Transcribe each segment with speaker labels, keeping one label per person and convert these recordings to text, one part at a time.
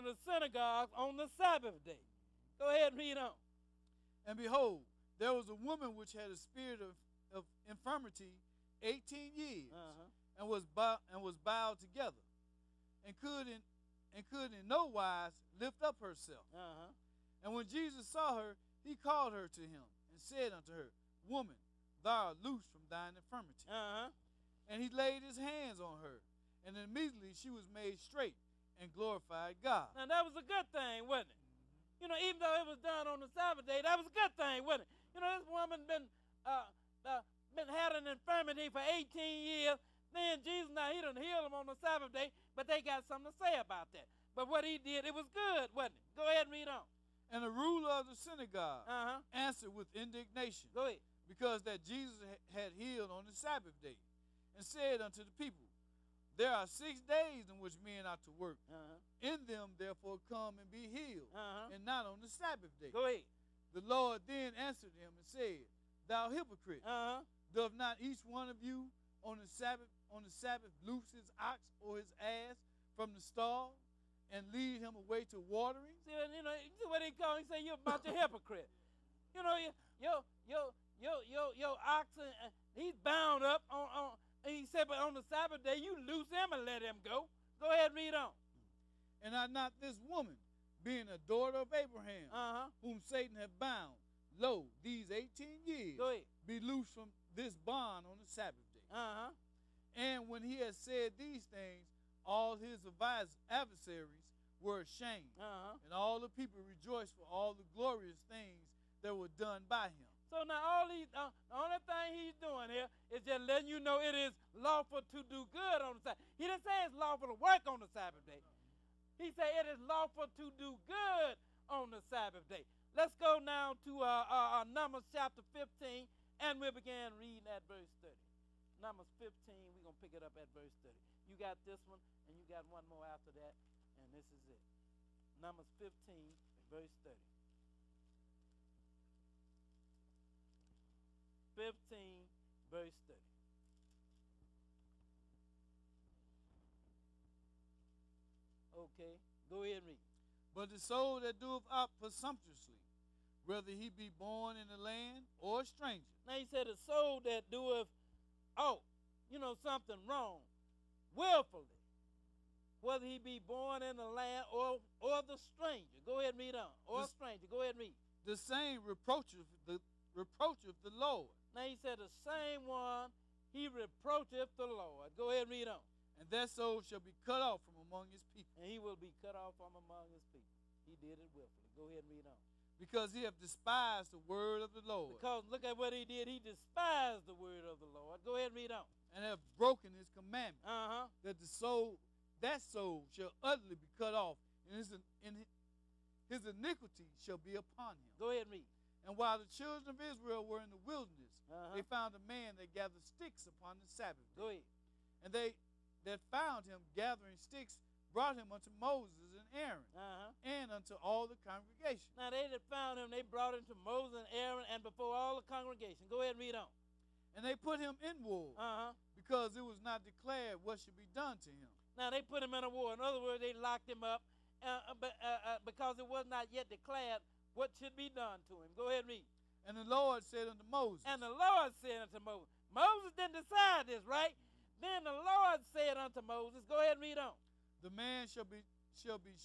Speaker 1: of the synagogues on the Sabbath day. Go ahead and read on.
Speaker 2: And behold, there was a woman which had a spirit of infirmity 18 years, and was bowed together, and could in no wise lift up herself. And when Jesus saw her, he called her to him, and said unto her, Woman, thou art loosed from thine infirmity. And he laid his hands on her, and immediately she was made straight, and glorified God.
Speaker 1: Now that was a good thing, wasn't it? You know, even though it was done on the Sabbath day, that was a good thing, wasn't it? You know, this woman been had an infirmity for 18 years. Then Jesus, now he done healed them on the Sabbath day, but they got something to say about that. But what he did, it was good, wasn't it? Go ahead and read on.
Speaker 2: And the ruler of the synagogue answered with indignation,
Speaker 1: Go ahead,
Speaker 2: because that Jesus had healed on the Sabbath day, and said unto the people, There are 6 days in which men ought to work. In them, therefore, come and be healed, and not on the Sabbath day.
Speaker 1: Go ahead.
Speaker 2: The Lord then answered him and said, Thou hypocrite, doth not each one of you on the Sabbath loose his ox or his ass from the stall, and lead him away to watering?
Speaker 1: See, you know, see what he call? He say you're a bunch of hypocrites. You know, your oxen, he's bound up on. He said, but on the Sabbath day, you loose him and let him go. Go ahead and read on.
Speaker 2: And are not this woman, being a daughter of Abraham, whom Satan hath bound, lo, these 18 years, be loosed from this bond on the Sabbath day? And when he had said these things, all his adversaries were ashamed, and all the people rejoiced for all the glorious things that were done by him.
Speaker 1: So now all these, the only thing he's doing here is just letting you know it is lawful to do good on the Sabbath. He didn't say it's lawful to work on the Sabbath day. He said it is lawful to do good on the Sabbath day. Let's go now to Numbers chapter 15, and we'll begin reading at verse 30. Numbers 15, we're going to pick it up at verse 30. You got this one, and you got one more after that, and this is it. Numbers 15, verse 30. 15, verse 30. Okay, go ahead and read.
Speaker 2: But the soul that doeth out presumptuously, whether he be born in the land or a stranger.
Speaker 1: Now he said the soul that doeth something wrong, willfully, whether he be born in the land or the stranger. Go ahead and read on. Or a stranger. Go ahead and read.
Speaker 2: The same reproacheth the Lord.
Speaker 1: Now he said the same one, he reproacheth the Lord. Go ahead and read on.
Speaker 2: And that soul shall be cut off from among his people.
Speaker 1: And he will be cut off from among his people. He did it willfully. Go ahead and read on.
Speaker 2: Because he hath despised the word of the Lord.
Speaker 1: Because look at what he did. He despised the word of the Lord. Go ahead and read on.
Speaker 2: And have broken his commandment. That that soul shall utterly be cut off, and his iniquity shall be upon him.
Speaker 1: Go ahead and read.
Speaker 2: And while the children of Israel were in the wilderness, they found a man that gathered sticks upon the Sabbath day.
Speaker 1: Go ahead.
Speaker 2: And they that found him gathering sticks brought him unto Moses and Aaron, and unto all the congregation.
Speaker 1: Now they that found him, they brought him to Moses and Aaron, and before all the congregation. Go ahead and read on.
Speaker 2: And they put him in ward, because it was not declared what should be done to him.
Speaker 1: Now they put him in a ward. In other words, they locked him up because it was not yet declared what should be done to him. Go ahead and read.
Speaker 2: And the Lord said unto Moses.
Speaker 1: And the Lord said unto Moses. Moses didn't decide this, right? Then the Lord said unto Moses. Go ahead and read on.
Speaker 2: The man shall be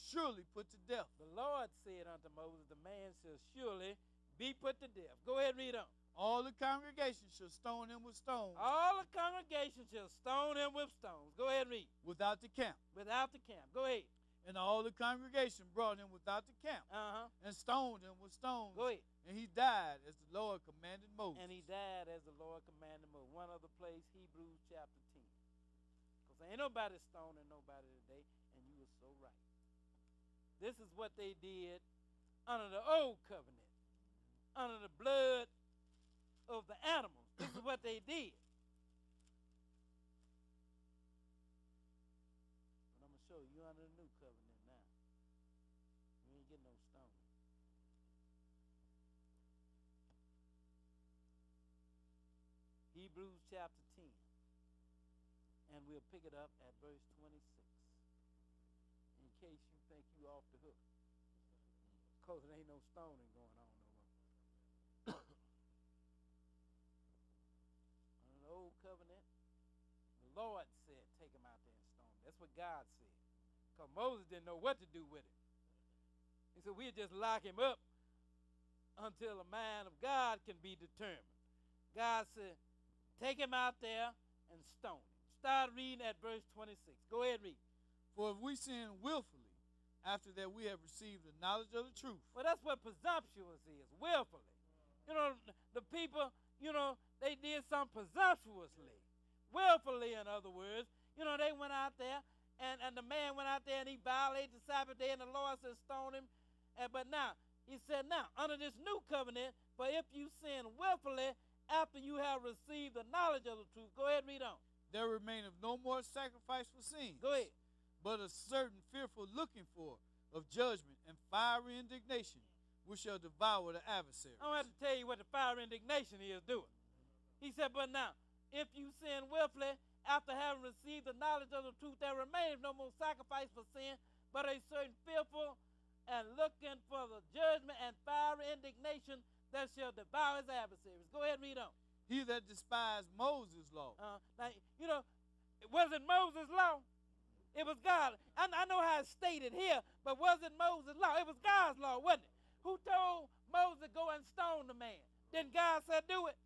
Speaker 2: surely put to death.
Speaker 1: The Lord said unto Moses, the man shall surely be put to death. Go ahead and read on.
Speaker 2: All the congregation shall stone him with stones.
Speaker 1: All the congregation shall stone him with stones. Go ahead and read.
Speaker 2: Without the camp.
Speaker 1: Without the camp. Go ahead.
Speaker 2: And all the congregation brought him without the camp, and stoned him with stones.
Speaker 1: Go ahead.
Speaker 2: And he died as the Lord commanded Moses.
Speaker 1: And he died as the Lord commanded Moses. One other place, Hebrews chapter 10. Because ain't nobody stoning nobody today, and you were so right. This is what they did under the old covenant, under the blood of the animals. This is what they did. But I'm going to show you, you're under the new covenant now. You ain't getting no stoning. Hebrews chapter 10. And we'll pick it up at verse 26. In case you think you off the Because there ain't no stoning going on no more. Under the old covenant, the Lord said, take him out there and stone him. That's what God said. Because Moses didn't know what to do with him. He said, we'll just lock him up until the mind of God can be determined. God said, take him out there and stone him. Start reading at verse 26. Go ahead and read.
Speaker 2: For if we sin willfully, after that we have received the knowledge of the truth.
Speaker 1: Well, that's what presumptuous is, willfully. You know, the people, you know, they did something presumptuously. Willfully, in other words. You know, they went out there, and the man went out there and he violated the Sabbath day, and the Lord said, stone him. But now, he said, now, under this new covenant, for if you sin willfully after you have received the knowledge of the truth. Go ahead and read on.
Speaker 2: There remaineth no more sacrifice for sin.
Speaker 1: Go ahead.
Speaker 2: But a certain fearful looking for of judgment and fiery indignation, which shall devour the adversary.
Speaker 1: I don't have to tell you what the fiery indignation is doing. He said, but now, if you sin willfully after having received the knowledge of the truth, there remaineth no more sacrifice for sin, but a certain fearful and looking for the judgment and fiery indignation that shall devour his adversaries. Go ahead and read on.
Speaker 2: He that despised Moses' law.
Speaker 1: Now, you know, was it Moses' law? It was God. I know how it's stated here, but was it Moses' law? It was God's law, wasn't it? Who told Moses to go and stone the man? Didn't God say do it?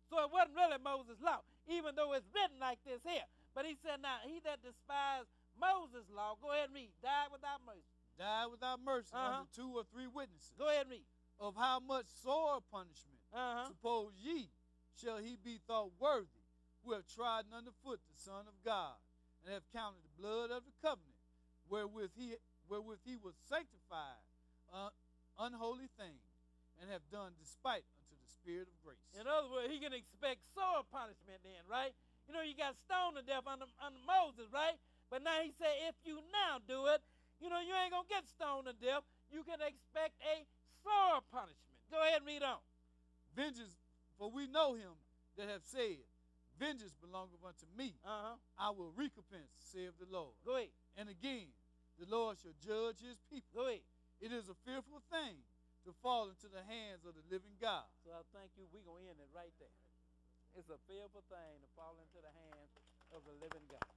Speaker 1: So it wasn't really Moses' law, even though it's written like this here. But he said, now, he that despised Moses' law, go ahead and read, died without mercy.
Speaker 2: Died without mercy under 2 or 3 witnesses.
Speaker 1: Go ahead and read.
Speaker 2: Of how much sore punishment, suppose ye, shall he be thought worthy, who have trodden under foot the Son of God, and have counted the blood of the covenant, wherewith he was sanctified unholy things, and have done despite unto the Spirit of grace.
Speaker 1: In other words, he can expect sore punishment then, right? You know, you got stoned to death under Moses, right? But now he said, if you now do it, you know, you ain't going to get stoned to death. You can expect a sore punishment. Go ahead and read on.
Speaker 2: Vengeance, for we know him that have said, vengeance belongeth unto me. I will recompense, saith the Lord.
Speaker 1: Go ahead.
Speaker 2: And again, the Lord shall judge his people.
Speaker 1: Go ahead.
Speaker 2: It is a fearful thing to fall into the hands of the living God.
Speaker 1: So I thank you. We're going to end it right there. It's a fearful thing to fall into the hands of the living God.